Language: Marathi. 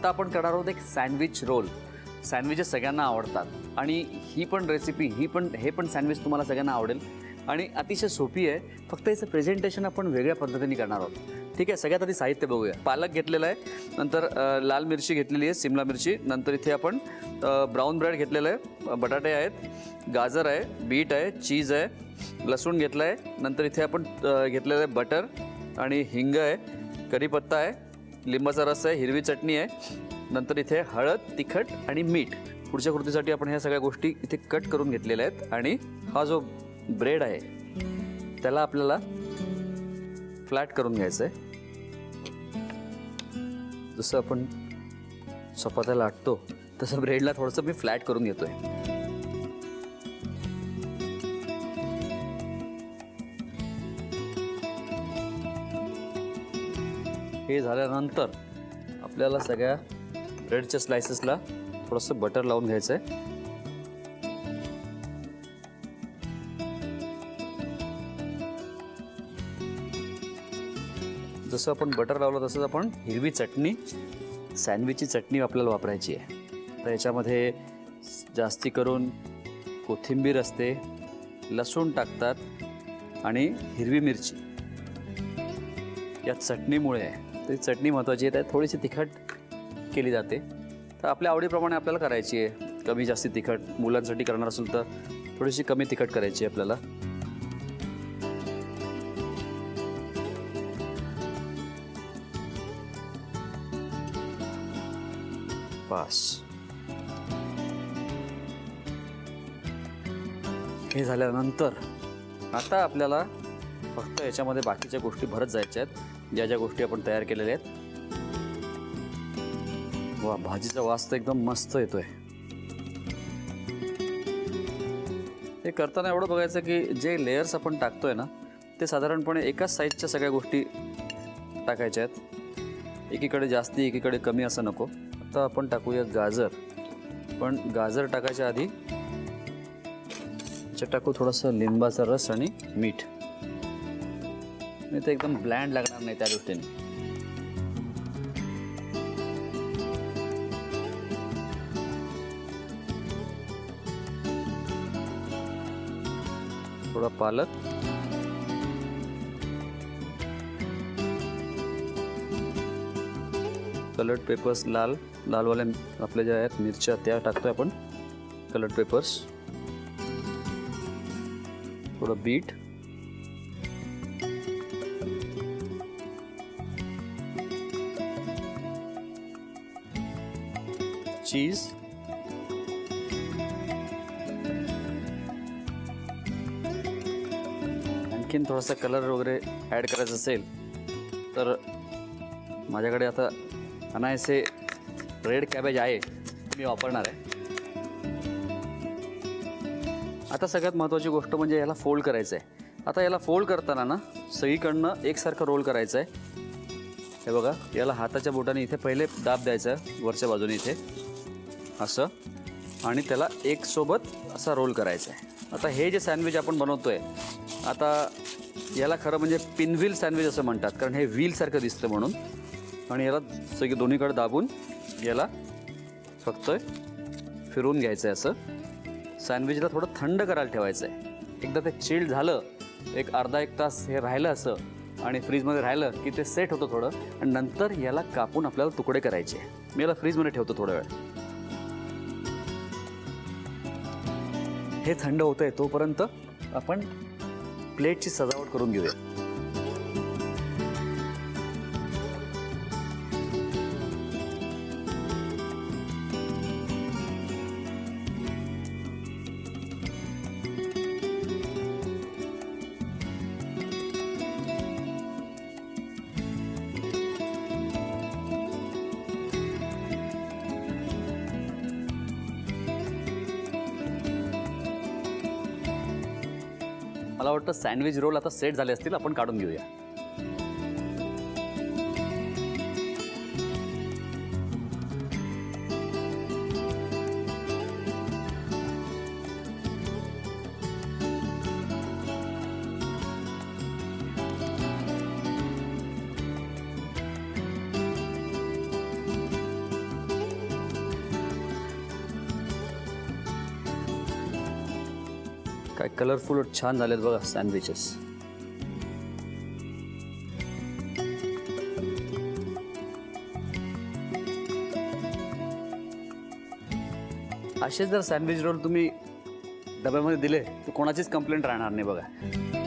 आता आपण करणार आहोत एक सँडविच रोल. सँडविचेस सगळ्यांना आवडतात आणि ही पण रेसिपी हे पण सँडविच तुम्हाला सगळ्यांना आवडेल आणि अतिशय सोपी आहे. फक्त याचं प्रेझेंटेशन आपण वेगळ्या पद्धतीने करणार आहोत. ठीक आहे, सगळ्यात आधी साहित्य बघूया. पालक घेतलेला आहे, नंतर लाल मिरची घेतलेली आहे, सिमला मिरची, नंतर इथे आपण ब्राऊन ब्रेड घेतलेलं आहे, बटाटे आहेत, गाजर आहे, बीट आहे, चीज आहे, लसूण घेतला आहे, नंतर इथे आपण घेतलेलं आहे बटर आणि हिंग आहे, कढीपत्ता आहे, लिंबाचा रस आहे, हिरवी चटणी आहे, नंतर इथे हळद, तिखट आणि मीठ. पुढच्या कृतीसाठी आपण ह्या सगळ्या गोष्टी इथे कट करून घेतलेल्या आहेत आणि हा जो ब्रेड आहे त्याला आपल्याला फ्लॅट करून घ्यायचं आहे. जसं आपण चपात्या लाटतो तसं ब्रेडला थोडंसं मी फ्लॅट करून घेतोय. हे झाल्यानंतर आपल्याला सगळ्या ब्रेडच्या स्लायसेसला थोडंसं बटर लावून घ्यायचं आहे. जसं आपण बटर लावलं तसंच आपण हिरवी चटणी, सँडविचची चटणी आपल्याला वापरायची आहे. तर याच्यामध्ये जास्ती करून कोथिंबीर असते, लसूण टाकतात आणि हिरवी मिरची. या चटणीमुळे ती चटणी महत्त्वाची आहे. त्यात थोडीशी तिखट केली जाते. तर आपल्या आवडीप्रमाणे आपल्याला करायची आहे. कमी जास्ती तिखट मुलांसाठी करणार असेल तर थोडीशी कमी तिखट करायची आहे आपल्याला. बस हे झाल्यानंतर आता आपल्याला फक्त याच्यामध्ये बाकीच्या गोष्टी भरत जायच्या आहेत, ज्या ज्या गोष्टी आपण तयार केलेल्या आहेत. वा, भाजीचा वास तर एकदम मस्त येतोय. हे करताना एवढं बघायचं की जे लेयर्स आपण टाकतोय ना ते साधारणपणे एकाच साईजच्या सगळ्या गोष्टी टाकायच्या आहेत. एकीकडे जास्ती एकीकडे कमी असं नको. आता आपण टाकूया गाजर. पण गाजर टाकायच्या आधी टाकू थोडंसं लिंबाचा रस आणि मीठ. नाही तर एकदम ब्लँड लागणार नाही त्या दृष्टीने. थोडा पालक, कलर्ड पेपर्स, लालवाल्या आपल्या ज्या आहेत मिरच्या त्या टाकतोय आपण. कलर्ड पेपर्स, थोडं बीट, चीज, आणखीन थोडासा कलर वगैरे ॲड करायचा असेल तर माझ्याकडे आता अनायसे रेड कॅबेज आहे, मी वापरणार आहे. आता सगळ्यात महत्त्वाची गोष्ट म्हणजे याला फोल्ड करायचं आहे. आता याला फोल्ड करताना ना सगळीकडनं एकसारखं रोल करायचं आहे. हे बघा, याला हाताच्या बोटाने इथे पहिले दाब द्यायचा आहे वरच्या बाजूने इथे असं, आणि त्याला एक सोबत असा रोल करायचा आहे. आता हे जे सँडविच आपण बनवतोय आता याला खरं म्हणजे पिनव्हील सँडविच असं म्हणतात, कारण हे व्हीलसारखं दिसतं म्हणून. आणि याला सगळी दोन्हीकडे दाबून याला फक्त फिरवून घ्यायचं आहे असं. सँडविचला थोडं थंड करायला ठेवायचं आहे. एकदा ते चिल्ड झालं, एक अर्धा एक तास हे राहिलं असं आणि फ्रीजमध्ये राहिलं की ते सेट होतं थोडं, आणि नंतर याला कापून आपल्याला तुकडे करायचे. मी याला फ्रीजमध्ये ठेवतो थोडा वेळ. हे थंड होतं आहे तोपर्यंत आपण प्लेटची सजावट करून घेऊया. मला वाटतं सँडविच रोल आता सेट झाले असतील, आपण काढून घेऊया. काय कलरफुल छान झालेत बघा सँडविचेस. असे जर सँडविच रोल तुम्ही डब्यामध्ये दिले तर कोणाचीच कंप्लेंट राहणार नाही बघा.